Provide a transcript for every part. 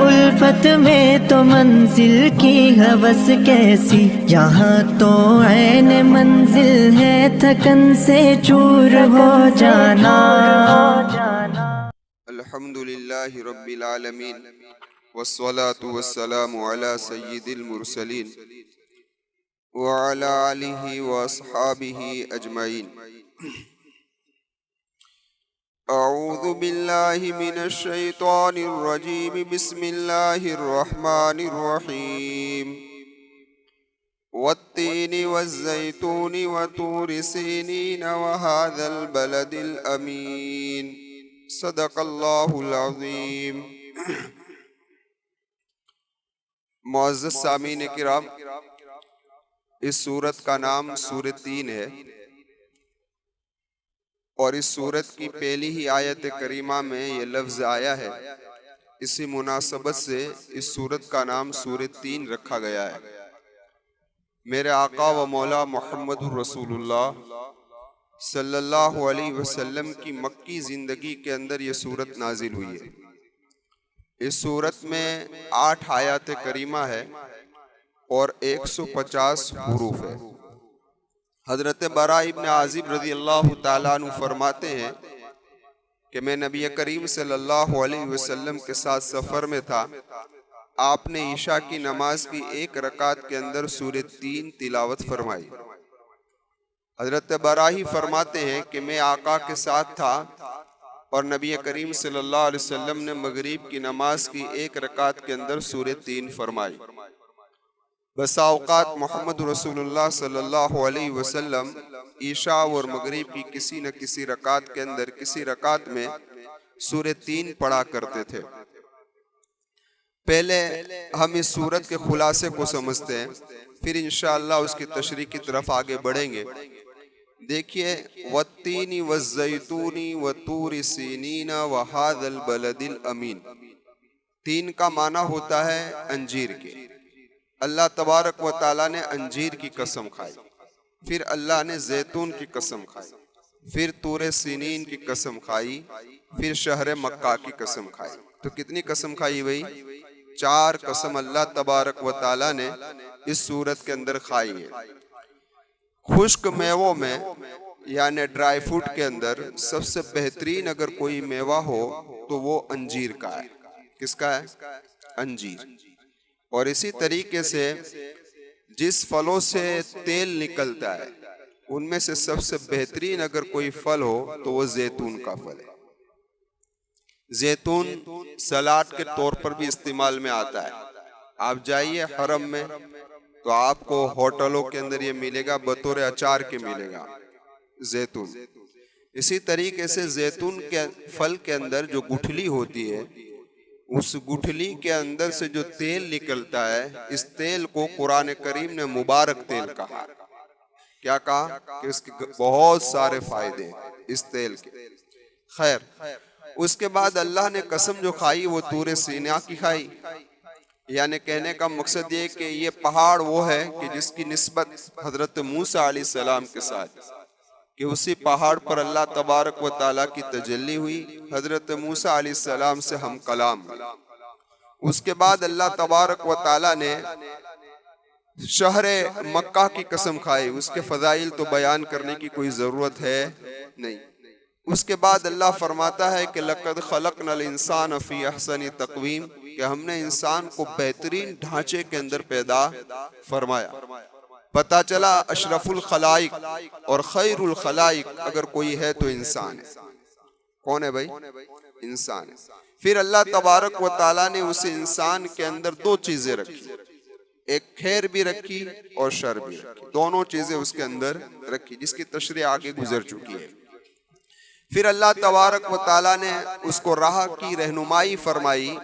उल्फत में तो मंजिल की हवस कैसी, यहाँ तो ऐन मंजिल है थकन से चूर हो जाना। अल्हम्दुलिल्लाहि रब्बिल आलमीन वस्सलातु वस्सलामु अला सय्यिदिल मुरसलीन व अला आलिहि व अस्हाबिहि अजमईन। अऊज़ु बिल्लाहि मिनश शैतानिर रजीम। बिस्मिल्लाहिर रहमानिर रहीम। वत्तीनि वज़्ज़ैतूनि वतूरि सीनीन वहाज़ल बलदिल अमीन। सदक़ल्लाहुल अज़ीम। मुअज़्ज़ज़ सामीन किराम, इस सूरत का नाम सूरत तीन है और इस सूरत की पहली ही आयत करीमा में ये लफ्ज़ आया है। इसी मुनासबत से इस सूरत का नाम सूरत तीन रखा गया है। मेरे आका व मौला मुहम्मदुर रसूलुल्लाह सल्लल्लाहु अलैहि वसल्लम की मक्की ज़िंदगी के अंदर ये सूरत नाजिल हुई है। इस सूरत में 8 आयत करीमा है और 150 हुरूफ है। हज़रत बरा इब्न आज़िब रज़ी अल्लाह ताला अन्हु फरमाते हैं कि मैं नबी करीम सल्लल्लाहु अलैहि वसल्लम के साथ सफ़र में था। आपने ईशा की नमाज की एक रकात के अंदर सूरत तीन तिलावत फरमाई। हज़रत बरा ही फरमाते हैं कि मैं आका के साथ था और नबी करीम सल्लल्लाहु अलैहि वसल्लम ने मगरिब की नमाज की एक रकात के अंदर सूरत तीन फरमाई। बसा औकात मोहम्मद रसूलुल्लाह सल्लल्लाहु अलैहि वसल्लम ईशा और मगरिब की किसी न किसी रकात के अंदर किसी रकात में सूरत तीन पढ़ा करते थे। पहले हम इस सूरत के खुलासे को समझते हैं, फिर इंशाअल्लाह उसकी तशरीह की तरफ आगे बढ़ेंगे। देखिए, वत्तीनी वज़्ज़ैतूनी वतूरि सीनीन वहाज़ल बलदिल अमीन। तीन का माना होता है अंजीर के। अल्लाह तबारक व ताला ने अंजीर की कसम खाई, फिर अल्लाह ने जैतून की कसम खाई, फिर तूरे सीनीन की कसम खाई, फिर शहर मक्का की कसम खाई। तो कितनी कसम खाई भाई? 4 कसम अल्लाह तबारक व ताला ने इस सूरत के अंदर खाई है। खुश्क मेवों में यानी ड्राई फ्रूट के अंदर सबसे बेहतरीन अगर कोई मेवा हो तो वो अंजीर का है। किसका है? अंजीर। और इसी तरीके से जिस फलों से तेल निकलता है उनमें से सबसे बेहतरीन अगर कोई फल हो तो वो जैतून का फल है। जैतून सलाद के तौर पर भी इस्तेमाल में आता है। आप जाइए हरम में तो आपको होटलों के अंदर ये मिलेगा, बतौर अचार के मिलेगा जैतून। इसी तरीके से जैतून के फल के अंदर जो गुठली होती है, उस गुठली के अंदर से जो तेल निकलता है, इस तेल को कुरान करीम ने मुबारक तेल कहा। क्या कहा? कि इसके बहुत सारे फायदे हैं इस तेल के। खैर, उसके बाद अल्लाह ने कसम जो खाई वो तूरे सीना की खाई। यानी कहने का मकसद ये कि ये पहाड़ वो है कि जिसकी निस्बत हजरत मूसा अलैहिस्सलाम के साथ, कि उसी पहाड़ पर अल्लाह तबारक व ताला की तजल्ली हुई, हजरत मूसा अलैहिस्सलाम से हम कलाम। उसके बाद अल्लाह तबारक व ताला ने शहर मक्का की कसम खाई। उसके फजाइल तो बयान करने की कोई ज़रूरत है नहीं। उसके बाद अल्लाह फरमाता है कि लक़द खलक़नल इंसान फ़ी अहसनि तक़वीम, कि हमने इंसान को बेहतरीन ढांचे के अंदर पैदा फरमाया। पता चला अशरफुल खलाइक और खैरुल खलाइक अगर कोई है तो इंसान है। कौन है भाई? इंसान है। फिर अल्लाह तबारक व ताला ने उस इंसान के अंदर 2 चीजें रखी, एक खैर भी रखी और शर भी रखी। दोनों चीजें उसके अंदर रखी, जिसकी तशरीह आगे गुजर चुकी है। फिर अल्लाह तबारक व ताला ने उसको राह की रहनुमाई फरमाई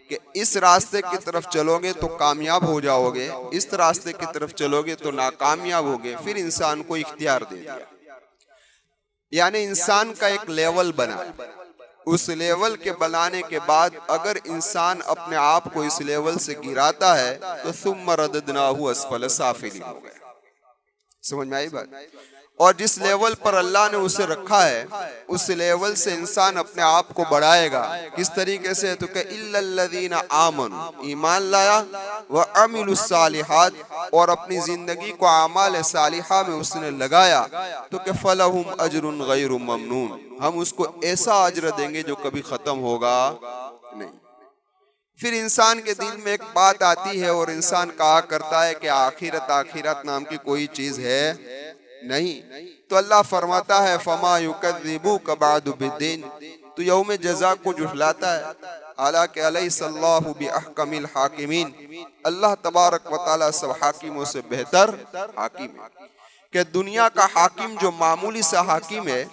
कि इस रास्ते की तरफ चलोगे तो कामयाब हो जाओगे, इस रास्ते की तरफ चलोगे तो नाकामयाब होगे। फिर इंसान को इख्तियार दे दिया, यानी इंसान का एक लेवल बना। उस लेवल के बनाने के बाद अगर इंसान अपने आप को इस लेवल से गिराता है तो सुम्मा रददनाहु अस्फल साफिलीन हो गया। समझ में आई बात? और जिस लेवल पर अल्लाह ने उसे रखा है उस लेवल से इंसान अपने आप को बढ़ाएगा। किस तरीके से? तो इल्लल्लज़ीना आमनू, ईमान लाया, व अमिलुस सालिहात, और अपनी जिंदगी को आमाल सालिहा में उसने लगाया, तो कि फलहुम अजरुन गैरु ममनून, हम उसको ऐसा अजर देंगे जो कभी खत्म होगा नहीं। फिर इंसान के दिल में एक बात आती है और इंसान कहा करता है कि आखिरत नाम की कोई चीज है नहीं। तो अल्लाह फरमाता है फमा युकज़्ज़िबुका बअदु बिद्दीन, तो यौम जज़ा को झुठलाता है। हालांकि अलैहिस्सलाहु बिअहकमिल हाकिमीन, अल्लाह तबारक व तआला सब हाकिमों से बेहतर हाकिम है। कि दुनिया का हाकिम जो मामूली सा हाकिम है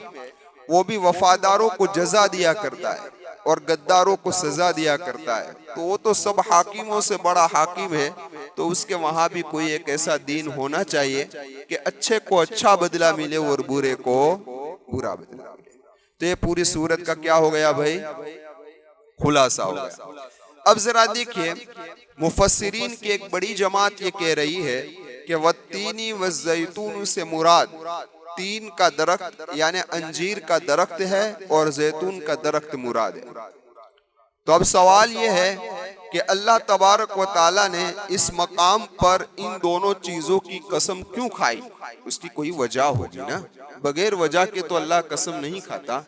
वो भी वफादारों को जजा दिया करता है और गद्दारों को सजा दिया करता है, तो वो तो सब हाकिमों से बड़ा हाकिम है। तो उसके वहां भी कोई एक ऐसा दीन होना चाहिए कि अच्छे को अच्छा बदला मिले और बुरे को बुरा बदला मिले। तो ये पूरी सूरत का क्या हो गया भाई? खुलासा हो गया। अब जरा देखिए, मुफस्सिरीन की एक बड़ी जमात ये कह रही है कि वत्तीनी वज़ैतून से मुराद तीन का दरख्त यानी अंजीर का दरख्त है और जैतून का दरख्त मुराद है। तो अब सवाल ये है कि अल्लाह तबारक व ताला ने इस मकाम पर इन दोनों चीजों की कसम क्यों खाई? उसकी कोई वजह होगी ना, बगैर वजह के तो अल्लाह कसम नहीं खाता।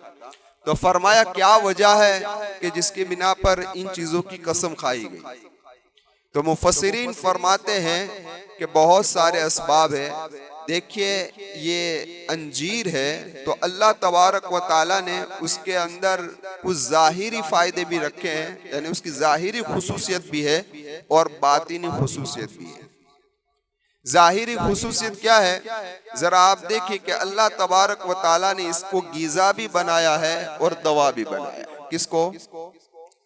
तो फरमाया क्या वजह है कि जिसके बिना पर इन चीजों की कसम खाई गई? तो मुफस्सिरीन फरमाते हैं कि बहुत सारे असबाब है। देखिए, ये अंजीर है तो अल्लाह तबारक व ताला ने उसके अंदर कुछ जाहिरी फायदे भी रखे हैं, यानी उसकी जाहिरी खुसूसियत भी है और बातिनी खुसूसियत भी है। जाहिरी खुसूसियत क्या है? जरा आप देखिए कि अल्लाह तबारक व ताला ने इसको गीजा भी बनाया है और दवा भी बनाया। किसको?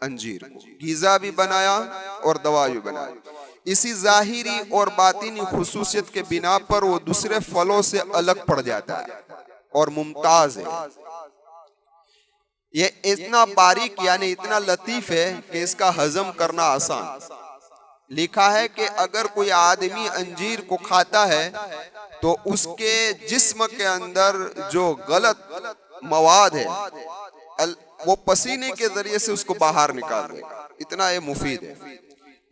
अंजीर को गीजा भी बनाया और दवा भी बनाया। इसी जाहिरी और बातिनी खुसूसियत के बिना पर वो दूसरे फलों से अलग पड़ जाता है और मुमताज है। ये इतना बारीक यानी इतना लतीफ है कि इसका हजम करना आसान। लिखा है कि अगर कोई आदमी अंजीर को खाता है तो उसके जिस्म के अंदर जो गलत मवाद है वो पसीने के जरिए से उसको बाहर निकाल देगा। इतना ये मुफीद है।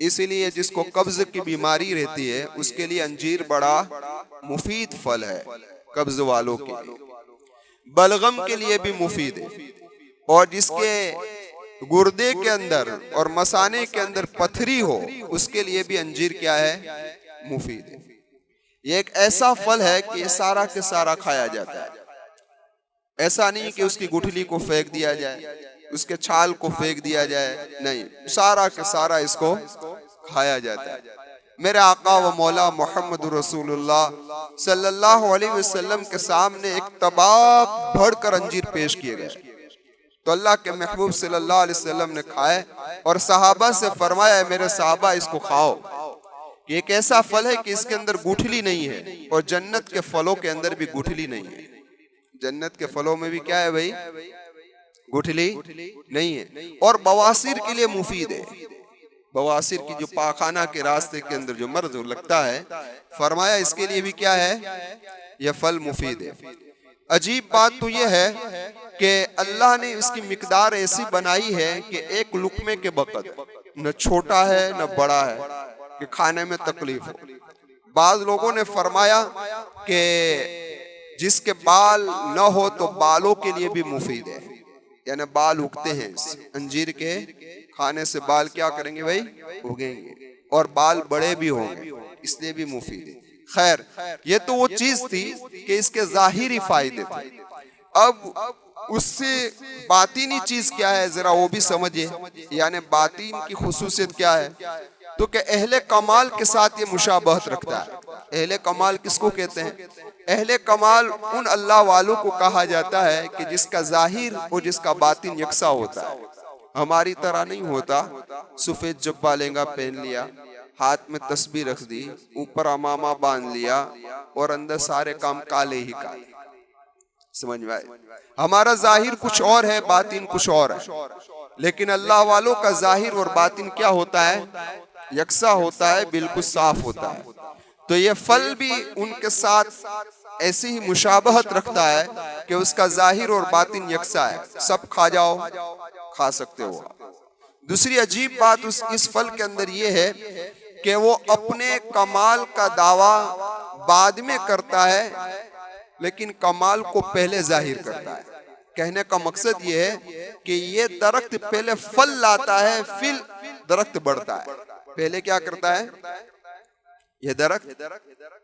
इसीलिए जिसको कब्ज की बीमारी रहती है उसके लिए अंजीर बड़ा मुफीद फल है। कब्ज वालों के लिए, बलगम के लिए भी मुफीद है। और जिसके गुर्दे के अंदर और मसाने के अंदर पथरी हो उसके लिए भी अंजीर क्या है? मुफीद है। ये एक ऐसा फल है कि ये सारा के सारा खाया जाता है। ऐसा नहीं कि उसकी गुठली को फेंक दिया जाए, उसके छाल को फेंक दिया जाए, नहीं, सारा के सारा इसको खाया जाता है। मेरे आका व मौला मोहम्मद रसूलुल्लाह सल्लल्लाहु अलैहि वसल्लम के सामने एक तबाक भरकर अंजीर पेश किए गए तो अल्लाह के महबूब सल्लल्लाहु अलैहि वसल्लम ने खाए और सहाबा से फरमाया, मेरे सहाबा इसको खाओ। ये एक ऐसा फल है कि इसके अंदर गुठली नहीं है और जन्नत के फलों के अंदर भी गुठली नहीं है। जन्नत के फलों में भी क्या है भाई? गुठली नहीं है। और बवासीर के लिए मुफीद है। बवासीर की जो पाखाना के रास्ते के अंदर जो मर्ज लगता है, फरमाया इसके लिए भी क्या है? यह फल मुफीद है। अजीब बात तो यह है कि अल्लाह ने इसकी मिकदार ऐसी बनाई है कि एक लुकमे के बकत न छोटा है न बड़ा है कि खाने में तकलीफ हो। बाज लोगों ने फरमाया कि जिसके बाल न हो तो बालों के लिए भी मुफीद है, यानी बाल उगते हैं अंजीर के खाने से, बाल क्या करेंगे भाई? उगेंगे और बाल बड़े भी होंगे, इसलिए भी मुफीद है। खैर, ये तो वो चीज थी कि इसके जाहिरी फायदे थे। अब उससे बातीनी चीज क्या है जरा वो भी समझिए, यानी बातीन की खुसूसियत क्या है? तो कि अहले कमाल के साथ ये मुशाबहत रखता है। अहले कमाल किसको कहते हैं? अहले कमाल उन अल्लाह वालों को कहा जाता है कि जिसका जाहिर और जिसका बातिन यकसा होता है। हमारी तरह नहीं होता, सफेद जब्बा लहंगा पहन लिया, हाथ में तस्बीह रख दी, ऊपर अमामा बांध लिया और अंदर सारे काम काले ही काले। समझ में आए? हमारा जाहिर कुछ और है, बातिन कुछ और है। लेकिन अल्लाह वालों का जाहिर और बातिन क्या होता है? यकसा होता है, बिल्कुल साफ होता है। तो ये फल भी उनके साथ ऐसी ही मुशाबहत रखता है कि उसका जाहिर और बातिन यकसा है, सब खा जाओ, खा सकते हो। दूसरी अजीब बात इस फल के अंदर यह है कि वो अपने कमाल का दावा बाद में करता है, लेकिन कमाल को पहले जाहिर करता है। कहने का मकसद ये है कि ये दरख्त पहले फल लाता है, फिर दरख्त बढ़ता है। पहले क्या करता है? ये दरख्त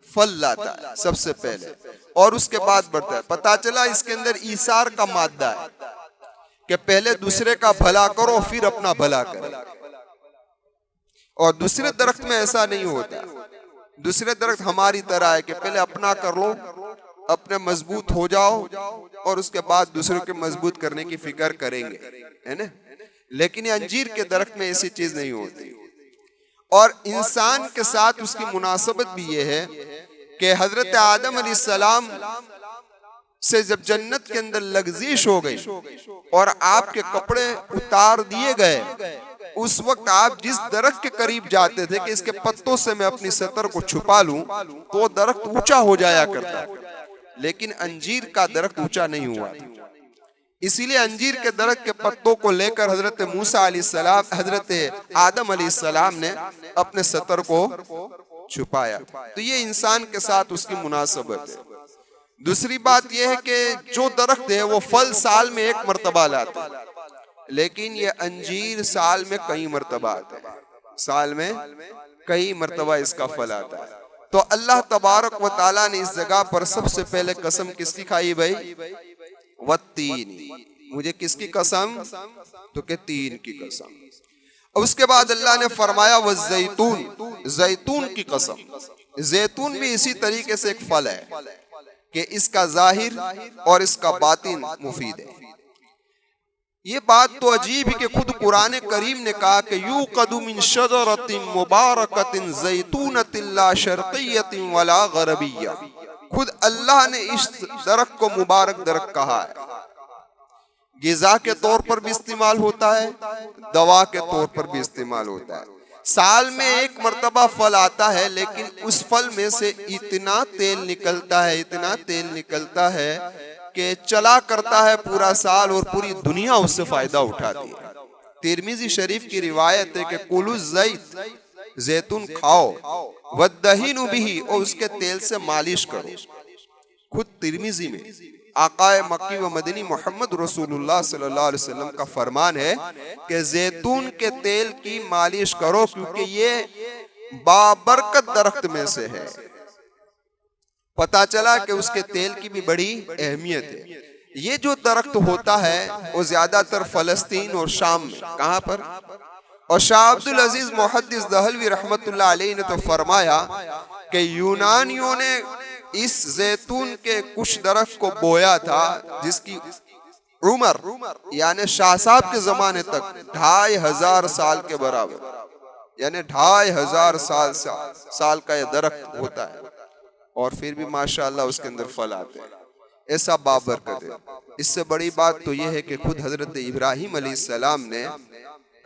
फल लाता है सबसे पहले और उसके बाद बढ़ता है। पता चला इसके अंदर ईसार का मादा है कि पहले दूसरे का भला करो फिर अपना भला करो। और दूसरे दरख्त में ऐसा नहीं होता। दूसरे दरख्त हमारी तरह है कि पहले अपना कर लो, अपने मजबूत हो जाओ और उसके बाद दूसरों के मजबूत करने की फिक्र करेंगे, है ना। लेकिन ये अंजीर के दरख्त में ऐसी चीज नहीं होती। और इंसान के साथ उसकी मुनासबत भी ये है कि हजरत आदम अलैहिस्सलाम से जब जन्नत के अंदर लग्जिश हो गई और आपके कपड़े उतार दिए गए, उस वक्त आप जिस दरख्त के करीब जाते थे कि इसके पत्तों से मैं अपनी सतर को छुपा लूं, तो दरख्त ऊंचा हो जाया करता। लेकिन अंजीर का दरख्त ऊंचा नहीं हुआ। इसीलिए अंजीर के दरख्त के पत्तों को लेकर हजरत मूसा अलैहिस्सलाम, हजरत आदम अलैहिस्सलाम ने अपने सतर को छुपाया। तो ये इंसान के साथ उसकी मुनासबत है। दूसरी बात यह है कि जो दरख्त है वो फल साल में एक मरतबा लाता है, लेकिन ये अंजीर साल में कई मरतबा आता है। साल में कई मरतबा इसका फल आता है। तो अल्लाह तबारक व ताला ने इस जगह पर सबसे पहले कसम किसकी खाई भाई? वत्तीन। मुझे किसकी कसम? तो के तीन की कसम। और उसके बाद अल्लाह ने फरमाया वज़ैतून, जैतून की कसम। जैतून भी इसी तरीके से एक फल है कि इसका जाहिर और इसका बातिन मुफीद है। ये बात तो अजीब है कि खुद कुरान करीम ने कहा कि यूक़दु मिन शजरतिन मुबारकतिन ज़ैतूनतिन ला शर्क़िय्यतिन वला ग़रबिय्या। खुद अल्लाह ने इस दरख्त को मुबारक दरख्त कहा है। गिज़ा के तौर पर भी इस्तेमाल होता है, दवा के तौर पर भी इस्तेमाल होता है। साल में एक मर्तबा फल आता है, लेकिन उस फल में से इतना तेल निकलता है, इतना तेल निकलता है कि चला करता है पूरा साल और पूरी दुनिया उससे फायदा उठाती है। तिरमिज़ी शरीफ की रिवायत है कि कुलु ज़ैत, जैतून खाओ, वद्दहीनु बिही, और उसके तेल से मालिश करो। खुद तिरमिज़ी में आकाए मक्की व मदनी मोहम्मद रसूलुल्लाह सल्लल्लाहु अलैहि वसल्लम का फरमान है कि जैतून के तेल की मालिश करो, क्योंकि ये बाबरकत दरख्त में से है। पता चला कि उसके तेल की भी बड़ी अहमियत है। ये जो दरख्त होता है वो ज्यादातर फलस्तीन और शाम में, कहां पर? और शाह अब्दुल अजीज मुहद्दिस दहलवी रहमतुल्लाह अलैहि ने तो फरमाया कि यूनानियों ने इस जैतून के कुछ दरख्त को बोया था जिसकी उम्र यानी शाह साहब के जमाने तक 2500 साल के बराबर, यानी 2500 साल का यह दरख्त होता है, और फिर भी माशाअल्लाह उसके अंदर फल आते हैं। ऐसा बाबरकत है। इससे बड़ी बात तो यह है कि खुद हजरत इब्राहिम अलैहिस्सलाम ने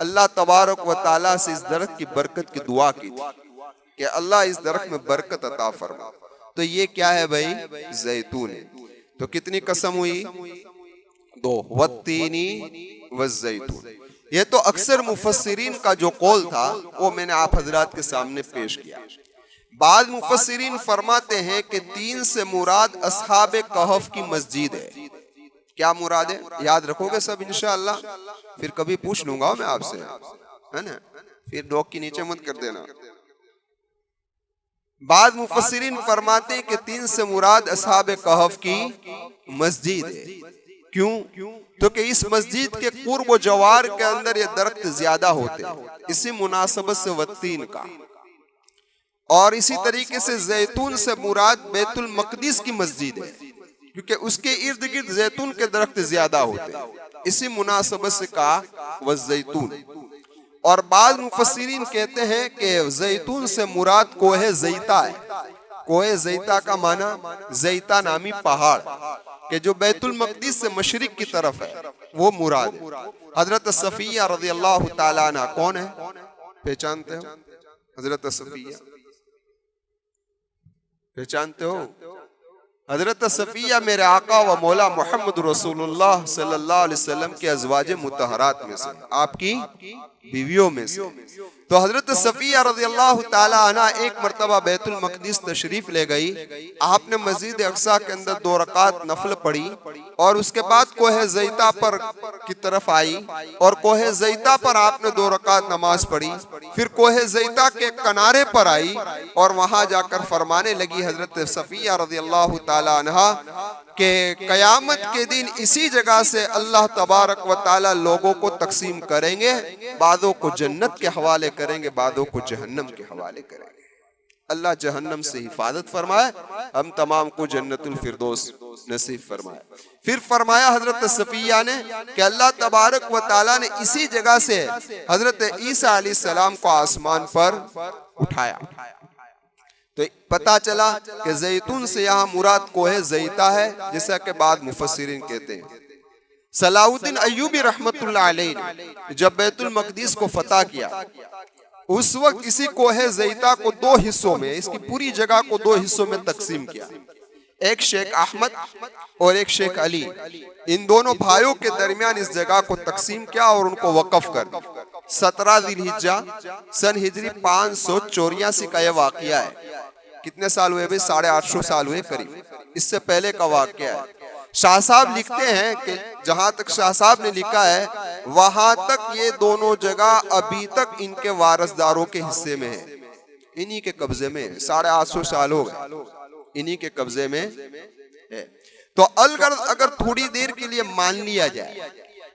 अल्लाह तबारक व ताला से इस दरख्त की बरकत की दुआ की थी कि अल्लाह इस दरख्त में बरकत अता फरमा। तो ये क्या है भाई? जैतून है। तो कितनी कसम हुई? 2, वत्तीनी वज़्ज़ैतून। ये तो अक्सर मुफस्सिरीन का जो कौल था वो मैंने आप हजरात के सामने पेश किया। बाद मुफस्सिरीन फरमाते हैं कि 3 से मुराद अस्हाबे कहफ की मस्जिद है। क्या मुराद है? याद रखोगे सब इंशाअल्लाह? फिर कभी पूछ लूंगा मैं आपसे, है ना, फिर डॉग की नीचे मत कर देना। बाद मुफस्सिरीन फरमाते हैं कि 3 से मुराद अस्हाबे कहफ की मस्जिद है। क्यों? तो कि इस मस्जिद के कुर्ब व जवार के अंदर ये दरख्त ज्यादा होते हैं, इसी मुनासबत से वत्तीन का। और इसी तरीके से जैतून से मुराद बैतुल मकदिस की मस्जिद है, क्योंकि उसके इर्द गिर्द जैतून के दरख्त ज्यादा होते हैं, इसी मुनासबत से कहा वज़्ज़ैतून। और बाद मुफस्सिरीन कहते हैं कि जैतून से मुराद कोहे ज़ैता है। कोहे ज़ैता का माना ज़ैता नामी पहाड़ कि जो बैतुल मकदिस से मशरिक की तरफ है, वो मुराद है। हजरत सफिया रज़ियल्लाहु ताला अन्हा कौन है? पहचानते हो? हजरत सफिया पहचानते हो? हजरत सफिया मेरे आका व मौला मोहम्मद रसूलुल्लाह सल्लल्लाहु अलैहि वसल्लम के अज़वाजे मुतहरात में से, आपकी बीवियों में से। तो हजरत सफिया रज़ियल्लाहु ताला अन्हा एक मरतबा बैतुल मक़दिस तशरीफ ले गई। आपने मस्जिद अक़सा के अंदर 2 रकात नफल पढ़ी और उसके बाद कोहे ज़ैता पर की तरफ आई और कोहे ज़ैता पर आपने 2 रकात नमाज पढ़ी। फिर कोहे ज़ैता के किनारे पर आई और वहां जाकर फरमाने लगी हजरत सफिया रज़ियल्लाहु ताला अन्हा के कयामत के दिन इसी जगह से अल्लाह तबारक व ताला लोगों को तकसीम करेंगे, बादों को जन्नत के हवाले करेंगे, बादों को जहन्नम के हवाले करेंगे। अल्लाह जहन्नम से हिफाजत फरमाए, हम तमाम को जन्नतुल फिरदौस नसीब फरमाए। फिर फरमाया हजरत सफिया ने कि अल्लाह तबारक व ताला ने इसी जगह से हजरत ईसा अलैहिस्सलाम को आसमान पर उठाया। तो पता चला कि जैतून से यहाँ मुराद कोहे ज़ैता है, जैसा के बाद मुफस्सिरीन कहते हैं। सलाउद्दीन अय्यूबी रहमतुल्लाह अलैह ने जब बैतुल मक़दिस को फतह किया, उस वक्त इसी कोहे ज़ैता को 2 हिस्सों में, इसकी पूरी जगह को 2 हिस्सों में तकसीम किया। एक शेख अहमद और एक शेख अली, इन दोनों भाइयों के दरमियान इस जगह को तकसीम किया और उनको वक़फ़ कर दिया। 17 ज़िलहिज्जा सन हिजरी 584 का यह वाक़या है। कितने साल हुए भाई? 850 साल हुए करीब। इससे पहले का वाक़या है। शाह साहब लिखते हैं कि जहां तक शाह साहब ने लिखा है, वहां तक ये दोनों जगह अभी तक इनके वारसदारों के हिस्से में है, इन्हीं के कब्जे में है। 850 साल हो गए, इन्हीं के कब्जे में है। तो अगर थोड़ी देर के लिए मान लिया जाए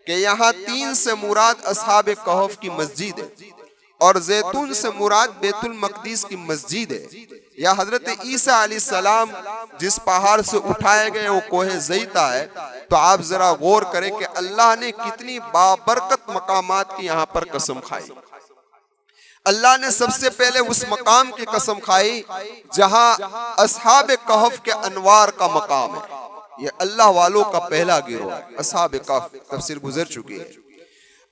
कि यहाँ 3 से मुराद असहाब कहफ की मस्जिद है और जैतून से मुराद बैतुल मक़दिस की मस्जिद है, या हजरत ईसा अलैहिस्सलाम जिस पहाड़ से उठाए गए वो कोहे ज़ैता है, तो आप जरा गौर करें कि अल्लाह ने कितनी बाबरकत मकामात की यहाँ पर कसम खाई। अल्लाह ने सबसे पहले उस मकाम की कसम खाई जहां असहाब कहफ के अनवार का मकाम है। ये अल्लाह वालों का पहला गिरोह है, असहाब कहफ, तफसीर गुजर चुकी है।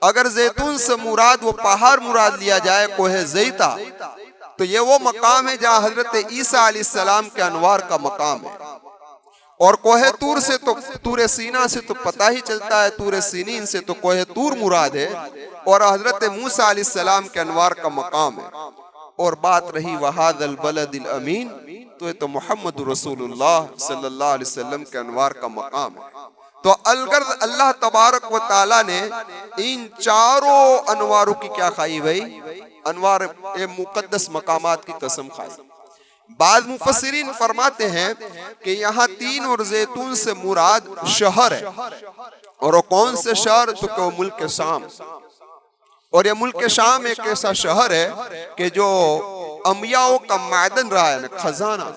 अगर जैतून से मुराद वो पहाड़ मुराद लिया जाए कोहे ज़ैता, तो ये वो मकाम है जहां हजरत ईसा अलैहिस्सलाम के अनवार का मकाम है। और कोहे तूर से तो तूरे सीना से तो पता ही चलता है, तूरे सीनीन से तो कोहे तूर मुराद है और हजरत मूसा अलैहिस्सलाम के अनवार का मकाम है। और बात रही वहादल बलदिल अमीन, तो ये तो मोहम्मद रसूलुल्लाह सल्लल्लाहु अलैहि वसल्लम के अनवार का मकाम है। तो अलगर्द अल्लाह तबारक व ताला ने इन चारों अनवारों की क्या खाई भाई? अनवार ए मुकद्दस मकामात की कसम खाई। बाद मुफस्सिरीन फरमाते हैं कि यहाँ 3 और जैतून से मुराद शहर है। और वो कौन से शहर? तो मुल्क शाम। और ये मुल्क शाम एक ऐसा शहर है कि जो अंबियाओं का मैदान रहा है, खजाना,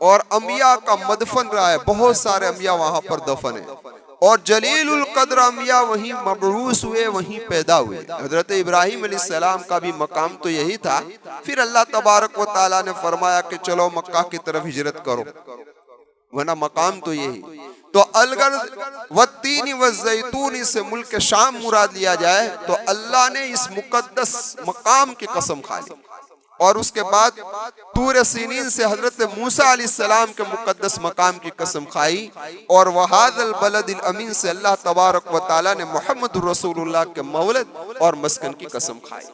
और अंबिया का मदफन रहा है। बहुत सारे अंबिया वहां पर दफन है और जलीलुल कद्र अंबिया वहीं मबरूस हुए, वहीं पैदा हुए। हजरत इब्राहिम अलैहिस्सलाम का भी मकाम तो यही था। फिर अल्लाह तबारक व ताला ने फरमाया कि चलो मक्का की तरफ हिजरत करो, वरना मकाम तो यही। तो अलगर वत्तीनी व जैतूनी से मुल्क शाम मुराद लिया जाए तो अल्लाह ने इस मुकद्दस मकाम की कसम खा ली। और उसके बाद तूर सीनीन से हजरत मूसा अलैहिस्सलाम के मुकद्दस मकाम की कसम खाई। और वहादल बलदिल अमीन से अल्लाह तबारक व ताला ने मोहम्मद रसूलुल्लाह के मौलिद और मस्कन की कसम खाई।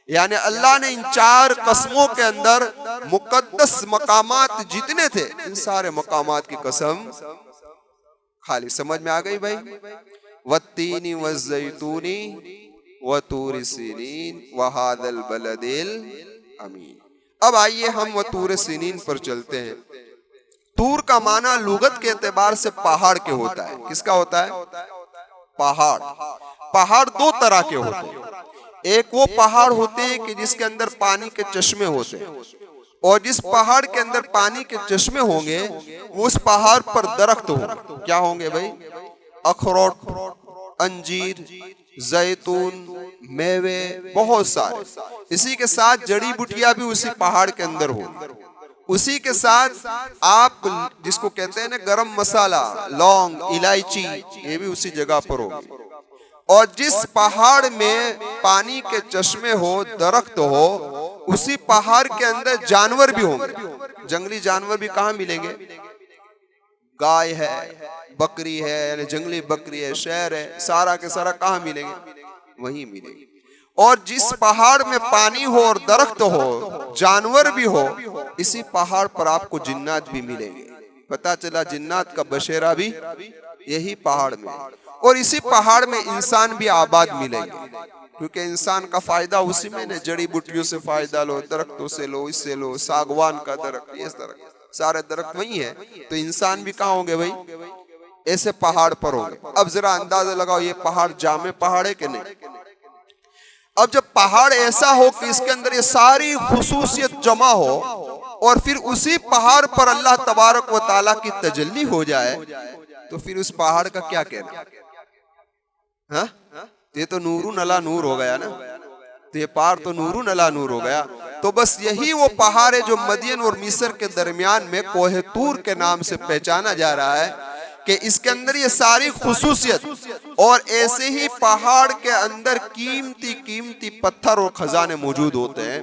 यानी अल्लाह ने इन 4 कसमों के अंदर मुकद्दस मकामात जितने थे, इन सारे मकामात की कसम खाली। समझ में आ गई भाई? वत्तीनी व जैतूनी व तूर सीनीन वहादल बलदिल अमीन। अब आइए हम व तूर सीनीन पर चलते हैं। तूर का माना लुगत के एतबार से पहाड़ के होता है। किसका होता है? पहाड़। पहाड़ 2 तरह के होते हैं। एक वो पहाड़ होते हैं कि जिसके अंदर पानी के चश्मे होते हैं, और जिस पहाड़ के अंदर पानी के चश्मे होंगे वो उस पहाड़ पर दरख्त होंगे। क्या होंगे भाई? अखरोट, अंजीर, जैतून, मेवे, बहुत सारे। इसी के साथ जड़ी बूटियां भी उसी पहाड़ के अंदर हो। उसी के साथ आप जिसको कहते हैं ना गरम मसाला, लौंग, इलायची, ये भी उसी जगह पर होगी। और जिस पहाड़ में पानी के चश्मे हो, दरख्त हो, उसी पहाड़ के अंदर जानवर भी होंगे। जंगली जानवर भी कहाँ मिलेंगे? गाय है, बकरी है, यानी जंगली बकरी है, शेर है, सारा के सारा कहाँ मिलेंगे? वहीं मिलेंगे। और जिस पहाड़ में पानी हो और दरख्त हो, जानवर भी हो, इसी पहाड़ पर आपको जिन्नात भी मिलेंगे। पता चला जिन्नात का बसेरा भी यही पहाड़ में, और इसी पहाड़ में इंसान भी आबाद मिलेंगे, क्योंकि इंसान का फायदा उसी में न, जड़ी बूटियों से फायदा लो, दरख्तों से लो, इससे लो, सागवान का दरख्त, ये दरख्त, सारे दरख्त वही है, तो इंसान भी कहाँ होंगे भाई? ऐसे पहाड़ पर होंगे। अब जरा अंदाजा लगाओ, ये पहाड़ जामे पहाड़ है कि नहीं? अब जब पहाड़ ऐसा हो कि इसके अंदर ये सारी खुसूसियत जमा हो, और फिर उसी पहाड़ पर अल्लाह तबारक व ताला की तजल्ली हो जाए, तो फिर उस पहाड़ का क्या कहना? हाँ, ये तो नूरुन अला नूर हो गया ना, तो ये पहाड़ तो नूरुन अला नूर हो गया। तो बस यही वो पहाड़ है जो मदीन और मिस्र के दरमियान में कोहे तूर के नाम से पहचाना जा रहा है, कि इसके अंदर ये सारी खुसूसियत, और ऐसे ही पहाड़ के अंदर कीमती कीमती पत्थर और खजाने मौजूद होते हैं।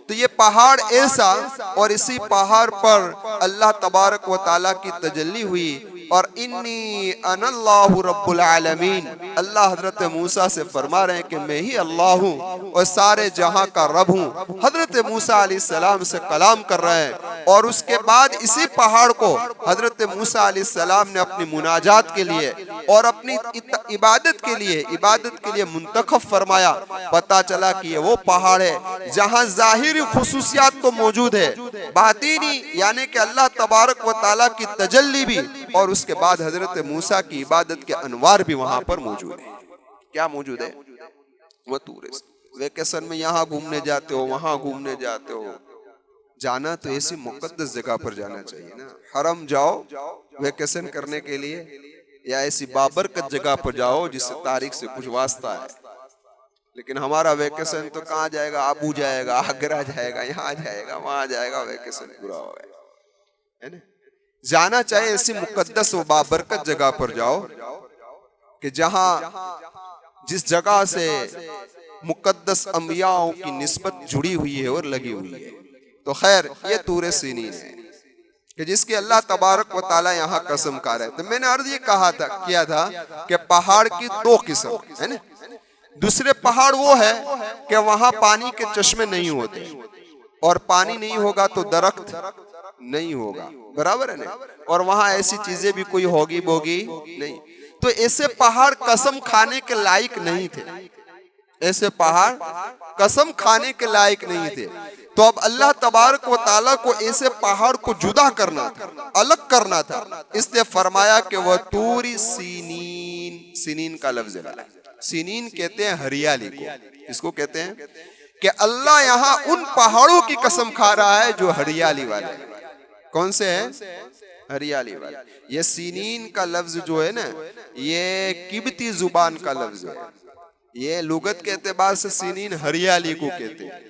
तो ये पहाड़ ऐसा, और इसी पहाड़ पर अल्लाह तबारक व ताला की तजल्ली हुई, और इन्नी अनल्लाहु रब्बुल आलमीन, अल्लाह हजरत मूसा से फरमा रहे हैं कि मैं ही अल्लाह हूँ और सारे जहां का रब हूँ। हजरत मूसा अलैहिस्सलाम से कलाम कर रहे हैं, और उसके बाद इसी पहाड़ को हजरत मूसा अलैहिस्सलाम ने अपनी मुनाजात के लिए और अपनी इबादत के लिए मुंतखब फरमाया। पता चला कि ये वो पहाड़ है जहां जाहिरी खुसूसियात तो मौजूद है, बातिनी यानी कि अल्लाह तबारक व ताला की तजल्ली भी, और उसके बाद हजरत मूसा की इबादत के अनवार भी वहां पर मौजूद है। क्या मौजूद है? वो तूर। वेकेशन में यहाँ घूमने जाते हो, वहां घूमने जाते हो, जाना तो ऐसी मुकद्दस जगह पर जाना चाहिए ना। हरम जाओ वेकेशन करने के लिए, या ऐसी बाबरकत जगह पर जाओ जिससे तारीख से कुछ वास्ता है। लेकिन हमारा वेकेशन तो कहाँ जाएगा? आबू जाएगा, आगरा जाएगा, यहाँ जाएगा, वहां जाएगा, वेकेशन पूरा हो गया, है ना। जाना चाहिए ऐसी मुकद्दस व बाबरकत जगह पर जाओ कि जहां जिस जगह से मुकद्दस अंबियाओं की निस्बत जुड़ी हुई है और लगी हुई है। तो खैर, ये तूर सीनीन है कि जिसकी अल्लाह तबारक व ताला यहाँ कसम खा रहे। तो मैंने अर्ज ये किया था कि पहाड़ की दो किस्म है ना। दूसरे पहाड़ वो है कि वहां पानी के चश्मे नहीं होते, और पानी नहीं होगा तो दरख्त नहीं होगा, बराबर है ना। और वहां ऐसी चीजें भी कोई होगी बोगी नहीं। तो ऐसे पहाड़ कसम खाने के लायक नहीं थे, ऐसे पहाड़ कसम खाने के लायक नहीं थे। तो अब अल्लाह तबारक व ताला को ऐसे पहाड़ को जुदा करना था, अलग करना था, इसलिए फरमाया कि वह तूरी सीनीन। सीनीन का लफ्ज है, सीनीन कहते हैं हरियाली को। इसको कहते हैं कि अल्लाह यहाँ उन पहाड़ों की कसम खा रहा है जो हरियाली वाले हैं। कौन से हैं? हरियाली वाले। ये सीनीन का लफ्ज जो है ना, ये किब्ती जुबान का लफ्ज है। ये लुगत के एतबार से सीनीन हरियाली को कहते हैं,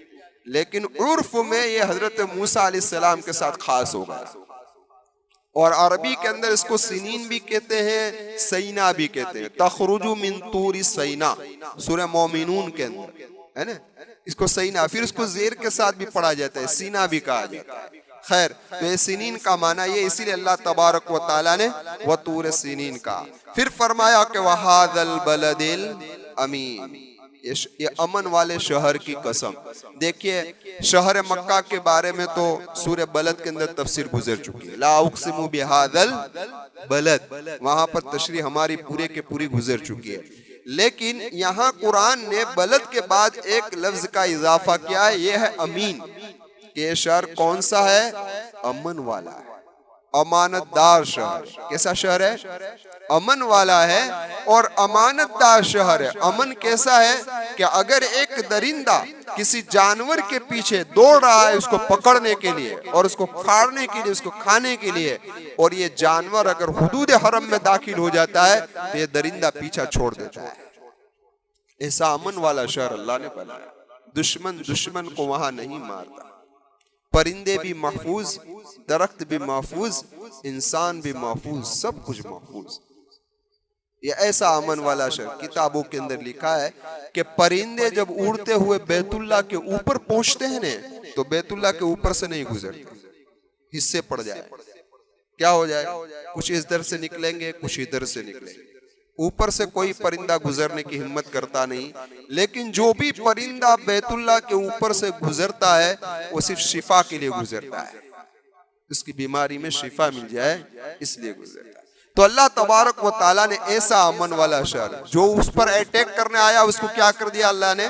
लेकिन उर्फ में ये हजरत मूसा अलैहिस्सलाम के साथ खास होगा। और अरबी के अंदर इसको सीनीन भी कहते हैं, सैना भी कहते हैं। तखरुजु मिन तूरी सैना, सूरह मोमिनून के अंदर है ना, इसको सैना, फिर इसको जेर के साथ भी पढ़ा जाता है, सीना भी कहा जाता है। खैर, तो ये सीनीन का माना ये, इसीलिए अल्लाह तबारक व ताला ने व तूर सीनीन का। फिर फरमाया कि वहादल बलदिल अमीन, ये अमन वाले शहर की कसम। देखिए, शहर मक्का के बारे में तो सूरह बलद के अंदर तफसीर गुजर चुकी है। ला उक़सिमु बिहादल बलद, वहां पर तशरीह हमारी पूरे के पूरी गुजर चुकी है। लेकिन यहाँ कुरान ने बलद के बाद एक लफ्ज का इजाफा किया है, यह है अमीन। ये शहर कौन सा है? अमन वाला है, अमानतदार शहर। कैसा शहर है? अमन वाला है और अमानतदार शहर है। अमन कैसा है कि अगर एक दरिंदा किसी जानवर के पीछे दौड़ रहा है उसको पकड़ने के लिए और उसको फाड़ने के लिए, उसको खाने के लिए, और ये जानवर अगर हुदूद हरम में दाखिल हो जाता है तो ये दरिंदा पीछा छोड़ देता है। ऐसा अमन वाला शहर अल्लाह ने बनाया। दुश्मन दुश्मन को वहां नहीं मारता, परिंदे भी महफूज, दरख्त भी महफूज, इंसान भी महफूज, सब कुछ महफूज। ये ऐसा अमन वाला शहर। किताबों के अंदर लिखा है कि परिंदे जब उड़ते हुए बैतुल्लाह के ऊपर पहुंचते हैं ना, तो बैतुल्लाह के ऊपर से नहीं गुजरते, हिस्से पड़ जाए, क्या हो जाए, कुछ इधर से निकलेंगे, कुछ इधर से निकलेंगे। ऊपर से कोई परिंदा गुजरने की हिम्मत करता नहीं, लेकिन जो भी परिंदा बैतुल्लाह के ऊपर से गुजरता है वो सिर्फ शिफा के लिए गुजरता है, उसकी बीमारी में शिफा मिल जाए इसलिए गुजरता है। तो अल्लाह तबारक व ताला ने ऐसा अमन वाला शहर, जो उस पर अटैक करने आया उसको क्या कर दिया, अल्लाह ने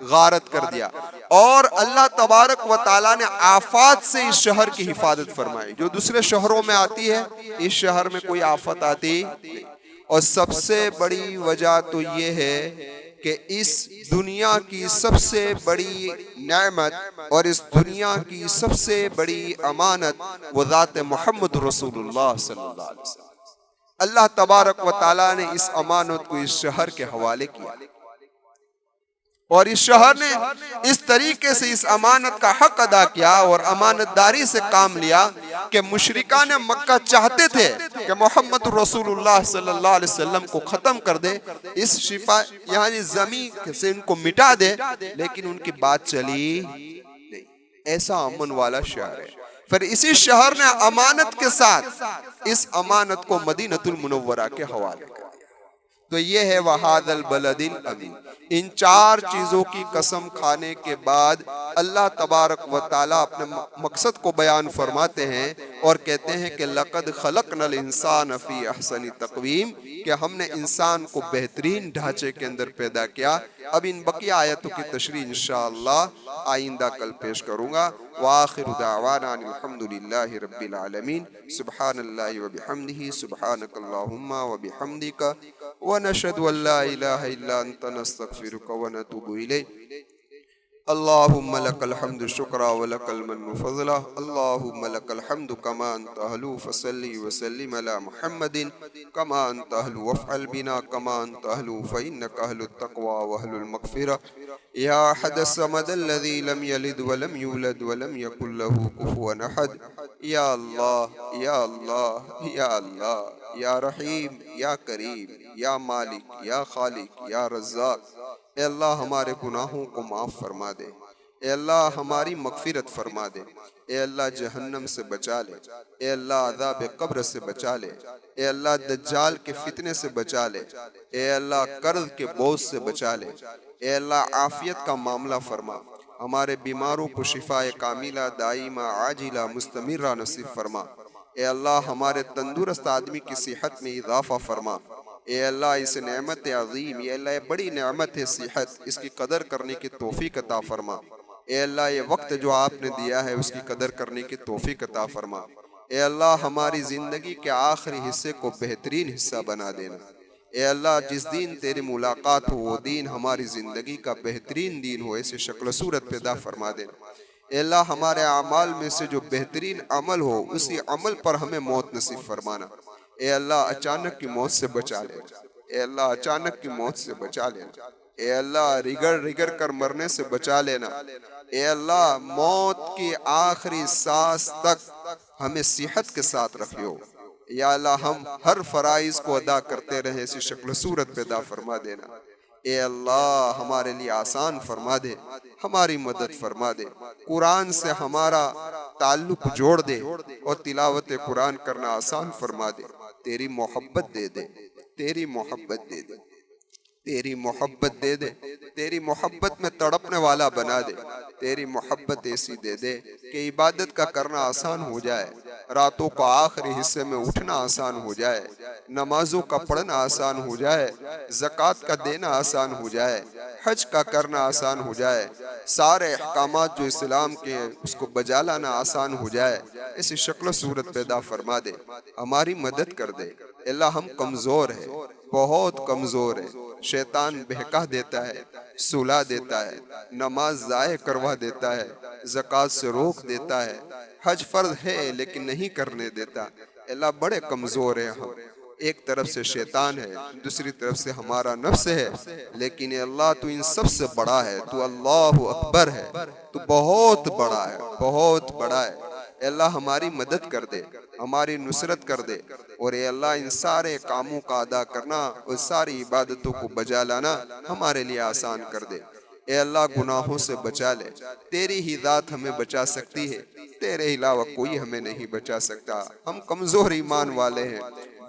गारत कर दिया। और अल्लाह तबारक व ताला ने आफात से इस शहर की हिफाजत फरमाई। जो दूसरे शहरों में आती है, इस शहर में कोई आफत आती नहीं। और सबसे बड़ी वजह तो ये है कि इस दुनिया की सबसे बड़ी नेमत और इस दुनिया की सबसे बड़ी अमानत वो ज़ात मोहम्मद रसूलुल्लाह सल्लल्लाहु अलैहि वसल्लम। अल्लाह तबारक व ताला ने इस अमानत को इस शहर के हवाले किया, और इस शहर ने इस तरीके से इस अमानत का हक अदा किया और अमानतदारी से काम लिया कि मुशरिकान मक्का चाहते थे कि मोहम्मद रसूलुल्लाह सल्लल्लाहु अलैहि वसल्लम को खत्म कर दे, इस शिफा यानी जमीन से इनको मिटा दे, लेकिन उनकी बात चली नहीं। ऐसा अमन वाला शहर है। फिर इसी शहर ने अमानत के साथ इस अमानत को मदीनतुल मुनव्वरा के हवाले कर दिया। तो ये है वहादल बलदिल अमीन। इन चार चीजों की कसम खाने के बाद अल्लाह तबारक व ताला अपने मकसद को बयान फरमाते हैं और कहते हैं कि लक़द खलक़नल इंसान फी अहसनी तक़वीम, कि हमने इंसान को बेहतरीन ढांचे के अंदर पैदा किया। अब इन बकिया आयतों की तशरीह इंशाअल्लाह आइंदा कल पेश करूंगा। वाखिरु दावाना अनिल हम्दुलिल्लाहि रब्बिल आलमीन। सुब्हानल्लाहि व बिहम्दिही, सुब्हानकल्लाहुम्मा व बिहम्दिका, व नशहदु अल्ला इलाहा इल्ला अंता नस्तगफिरुका व नतूबु इलैक। अल्लाहुम्मा लकल हम्दु शुक्रा व लकल मन्नु फज़ला। अल्लाहुम्मा लकल हम्दु कमा अंत अहलु फसल्ली व सल्लिम अला मुहम्मदिन कमा अंत अहलु वफ़अल बिना कमा अंत अहलु फ़इन्नका अहलुत तक़वा व अहलुल मग़फ़िरा। या अहदस समद अल्लज़ी लम यलिद व लम यूलद व लम यकुल लहू कुफ़ुवन अहद। या अल्लाह या अल्लाह या अल्लाह, या रहीम या करीम, या मालिक या खालिक या रज़्ज़ाक़। ए अल्लाह हमारे गुनाहों को माफ़ फरमा दे, ए अल्लाह हमारी मग़फ़िरत फरमा दे, ए अल्लाह जहन्नम से बचा ले, ए अल्लाह अज़ाब कब्र से बचा ले, ए अल्लाह दज्जाल के फितने से बचा ले, ए अल्लाह कर्ज़ के बोझ से बचा ले, ए अल्लाह आफ़ियत का मामला फरमा। हमारे बीमारों को शिफ़ाए कामिला दाइमा आजिला मुस्तमिरा नसीब फरमा। ए अल्लाह हमारे तंदुरुस्त आदमी की सेहत में इजाफ़ा फरमा। ए अल्लाह इस नेमत अज़ीम, ये अल्लाह बड़ी नेमत है सेहत, इसकी कदर करने की तौफ़ीक़ अता फरमा। ए अल्लाह ये वक्त जो आपने दिया है उसकी कदर करने की तौफ़ीक़ अता फरमा। ए अल्लाह हमारी ज़िंदगी के आखिरी हिस्से को बेहतरीन हिस्सा बना देना। ए अल्लाह जिस दिन तेरी मुलाकात हो वो दिन हमारी ज़िंदगी का बेहतरीन दिन हो, ऐसे शक्ल सूरत पैदा फरमा देना। ए अल्लाह हमारे अमाल में से जो बेहतरीन अमल हो उसी अमल पर हमें मौत नसीब फरमाना। ए अल्लाह अचानक की मौत से बचा लेना। ए अल्लाह अचानक की मौत से बचा लेना। ए अल्लाह रिगड़ रिगड़ कर मरने से बचा लेना। ए अल्लाह मौत की आखिरी सांस तक हमें सेहत के साथ रखियो। या अल्लाह हम हर फराइज को अदा करते रहे, ऐसी शक्ल सूरत पैदा फरमा देना। ए अल्लाह हमारे लिए आसान फरमा दे, हमारी मदद फरमा दे, कुरान से हमारा ताल्लुक जोड़ दे और तिलावत कुरान करना आसान फरमा दे। तेरी मोहब्बत दे दे, तेरी मोहब्बत दे दे, तेरी मोहब्बत दे दे, तेरी मोहब्बत में तड़पने वाला बना दे। तेरी मोहब्बत ऐसी दे दे कि इबादत का करना आसान हो जाए, रातों का आखिरी हिस्से में उठना आसान हो जाए, नमाजों का पढ़ना आसान हो जाए, ज़कात का देना आसान हो जाए, हज का करना आसान हो जाए, सारे अहकामात जो इस्लाम के हैं उसको बजा लाना आसान हो जाए। ऐसी शक्ल सूरत पैदा फरमा दे, हमारी मदद कर दे। अल्लाह हम कमज़ोर है, बहुत कमज़ोर है। शैतान बहका देता है, सुला देता है, नमाज ज़ाय करवा देता है, ज़कात से रोक देता है, हज फर्ज है लेकिन नहीं करने देता। अल्लाह बड़े कमज़ोर है हम। एक तरफ से शैतान है, दूसरी तरफ से हमारा नफ्स है, लेकिन अल्लाह तू इन सब से बड़ा है, तू अल्लाहु अकबर है, तू बहुत बड़ा है, बहुत बड़ा है। अल्लाह हमारी मदद कर दे, हमारी नुसरत कर दे, और ये अल्लाह इन सारे कामों का अदा करना और सारी इबादतों को बजा लाना हमारे लिए आसान कर दे। ए अल्लाह गुनाहों से बचा ले, तेरी ही जात हमें बचा सकती है, तेरे अलावा कोई हमें नहीं बचा सकता। हम कमजोर ईमान वाले हैं,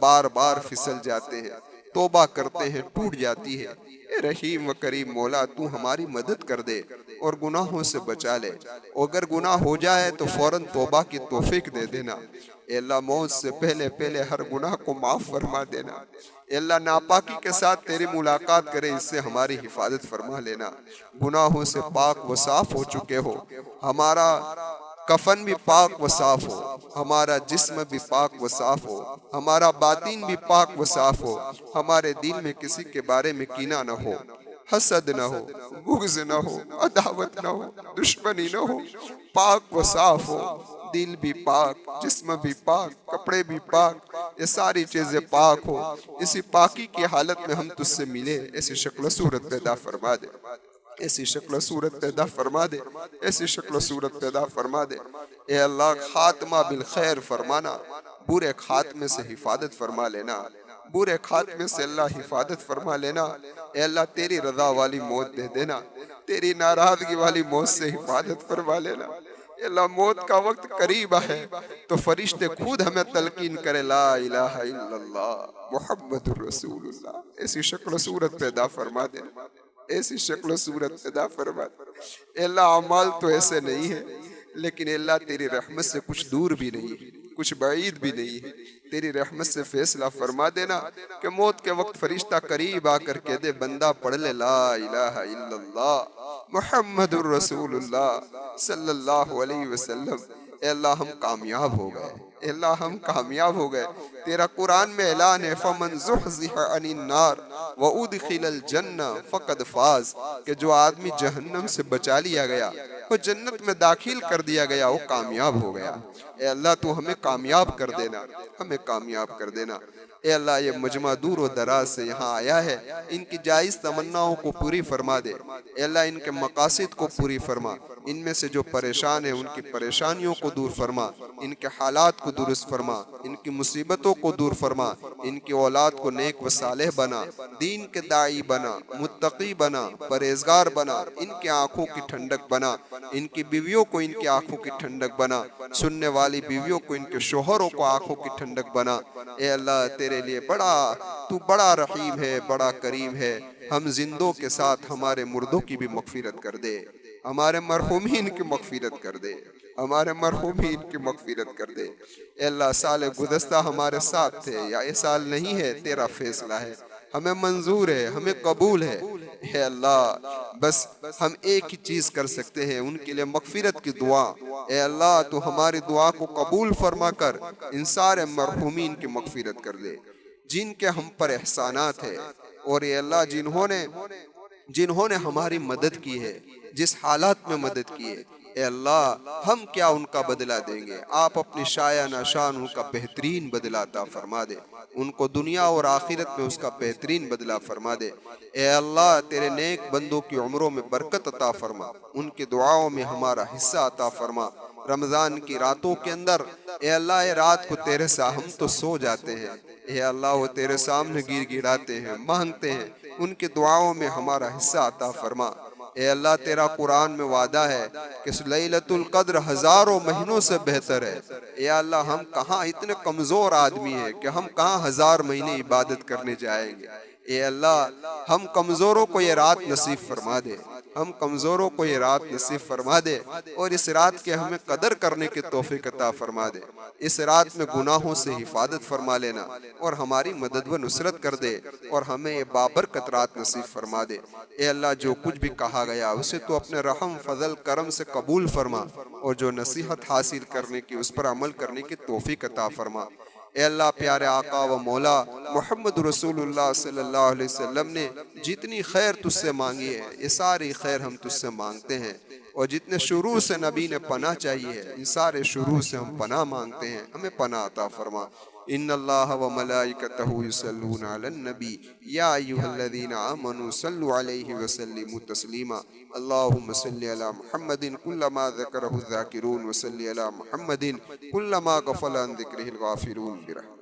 बार बार फिसल जाते हैं, तौबा करते हैं, टूट जाती है। ए रहीम व करीम मौला, तू हमारी मदद कर दे और गुनाहों से बचा ले। अगर गुनाह हो जाए तो फौरन तौबा की तौफीक दे देना। ए अल्लाह मौत से पहले पहले हर गुनाह को माफ फरमा देना। ए अल्लाह नापाकी के साथ तेरी मुलाकात करे, इससे हमारी हिफाजत फरमा लेना। गुनाहों से पाक व साफ हो चुके हो, हमारा कफन भी पाक व साफ हो, हमारा जिस्म भी पाक व साफ हो, हमारा बातिन भी पाक व साफ हो, हमारे दिल में किसी के बारे में कीना न हो, हसद न हो, बुग़्ज़ न हो, अदावत न हो, दुश्मनी न हो, पाक व साफ हो, दिल भी पाक, जिस्म भी पाक, कपड़े भी पाक, ये सारी चीजें पाक हो। इसी पाकी की हालत में हम तुझसे मिले, ऐसी शक्ल सूरत पैदा फरमा दे, ऐसी शक्ल सूरत पैदा फरमा दे, ऐसी शक्ल सूरत पैदा फरमा दे। ए अल्लाह खात्मा बिल खैर फरमाना, बुरे खात्मे से हिफाजत फरमा लेना, बुरे खात्मे से अल्लाह हिफाजत फरमा लेना। ए अल्लाह तेरी रजा वाली मौत दे देना, तेरी नाराजगी वाली मौत से हिफाजत फरमा लेना। अल्लाह मौत का वक्त करीब है तो फरिश्ते खुद हमें तलकीन करे, ला इलाहा इल्लल्लाह मुहम्मदुर रसूलुल्लाह। ऐसी शक्ल सूरत पैदा फरमा दे, ऐसी शक्ल सूरत पैदा फरमा दे। अल्लाह अमाल तो ऐसे नहीं है, लेकिन अल्लाह तेरी रहमत से कुछ दूर भी नहीं है, कुछ बाईद भी नहीं है। तेरी रहमत से फैसला फरमा देना कि मौत के वक्त फरिश्ता करीब आकर कह दे, बंदा पढ़ ले ला इलाहा इल्लल्लाह मुहम्मदुर रसूलुल्लाह सल्लल्लाहु अलैहि वसल्लम। ए अल्लाह हम कामयाब हो गए, ए अल्लाह हम कामयाब हो गए। तेरा कुरान में ऐलान है, फमन ज़ुहज़िहा अनिन नार व उदखिलल जन्ना फ़क़द फ़ाज़, कि जो आदमी जहन्नम से बचा लिया गया, वो जन्नत में दाखिल कर दिया गया, वो कामयाब हो गया। ए अल्लाह तू हमें कामयाब कर देना, हमें कामयाब कर देना। ए अल्लाह ये मजमा दूर व दराज से यहाँ आया है, इनकी जायज़ तमन्नाओं को पूरी फरमा दे। ए अल्लाह इनके मकासिद को पूरी फरमा, इनमें से जो परेशान है उनकी परेशानियों को दूर फरमा, इनके हालात को दुरुस्त फरमा, इनकी मुसीबतों को दूर फरमा, इनकी औलाद को नेक व सालेह बना, दीन के दाई बना, मुत्तकी बना, परहेजगार बना, इनकी आंखों की ठंडक बना, इनकी बीवियों को इनकी आंखों की ठंडक बना, सुनने वाली बीवियों को इनके शोहरों को आंखों की ठंडक बना। ए अल्लाह तेरे लिए तू बड़ा रहीम है, बड़ा करीम है। हम जिंदों के साथ हमारे मुर्दों की भी मगफिरत कर दे, हमारे मरहूमीन की मगफिरत कर दे, हमारे मरहूमीन की मगफिरत कर दे। ए अल्लाह साल गुज़श्ता हमारे साथ थे या ये साल नहीं है, तेरा फैसला है, हमें मंजूर है, हमें कबूल है। हे अल्लाह बस हम एक ही चीज़ कर सकते हैं, उनके लिए मगफिरत की दुआ। ए अल्लाह तो हमारी दुआ को कबूल फरमा कर इन सारे मरहूमीन की मगफिरत कर दे जिनके हम पर एहसानात है। और ये अल्लाह जिन्होंने हमारी मदद की है, जिस हालात में मदद की है, ए अल्लाह हम क्या उनका बदला देंगे। आप अपनी शायाना शान उनका बेहतरीन बदला अता फरमा दे, उनको दुनिया और आखिरत में उसका बेहतरीन बदला फरमा दे। ए अल्लाह तेरे नेक बंदों की उम्रों में बरकत अता फरमा, उनकी दुआओं में हमारा हिस्सा अता फरमा। रमज़ान की रातों के अंदर ए अल्लाह ये रात को तेरे साथ हम तो सो जाते हैं, ए अल्लाह वो तेरे सामने गिड़गिड़ाते हैं, मांगते हैं, उनकी दुआओं में हमारा हिस्सा अता फरमा। ए अल्लाह तेरा कुरान में वादा है कि लैलतुल क़द्र हज़ारों महीनों से बेहतर है। ए अल्लाह हम कहाँ इतने कमज़ोर आदमी हैं कि हम कहाँ 1000 महीने इबादत करने जाएंगे। ए अल्लाह हम कमज़ोरों को ये रात नसीब फरमा दे, हम कमज़ोरों को ये रात नसीब फरमा दे और इस रात के हमें कदर करने की तौफीक अता फरमा दे। इस रात में गुनाहों से हिफाजत फरमा लेना और हमारी मदद व नुसरत कर दे और हमें ये बाबरकत रात नसीब फरमा दे। ए अल्लाह जो कुछ भी कहा गया उसे तो अपने रहम फजल करम से कबूल फरमा और जो नसीहत हासिल करने की उस पर अमल करने की तौफीक अता फरमा। ए अल्लाह प्यारे आका व मौला मोहम्मद रसूलुल्लाह सल्लल्लाहु अलैहि वसल्लम ने जितनी खैर तुझसे मांगी है, ये सारी खैर हम तुझसे मांगते हैं। और जितने शुरू से नबी ने पनाह चाहिए है, इन सारे शुरू से हम पनाह मांगते हैं, हमें पनाह अता फरमा। इन्नल्लाह व मलाइकतहु युसल्लूना अलन नबी या अय्युहल्लज़ीना आमनू सल्लु अलैहि व सल्लिमू तस्लीमा। अल्लाहुम्मा सल्लि अला मुहम्मदिन कुल्लमा ज़करहु ज़ाकिरून व सल्लि अला मुहम्मदिन कुल्लमा गफ़ला अन ज़िक्रिहिल गाफ़िलून बिरहमतिक।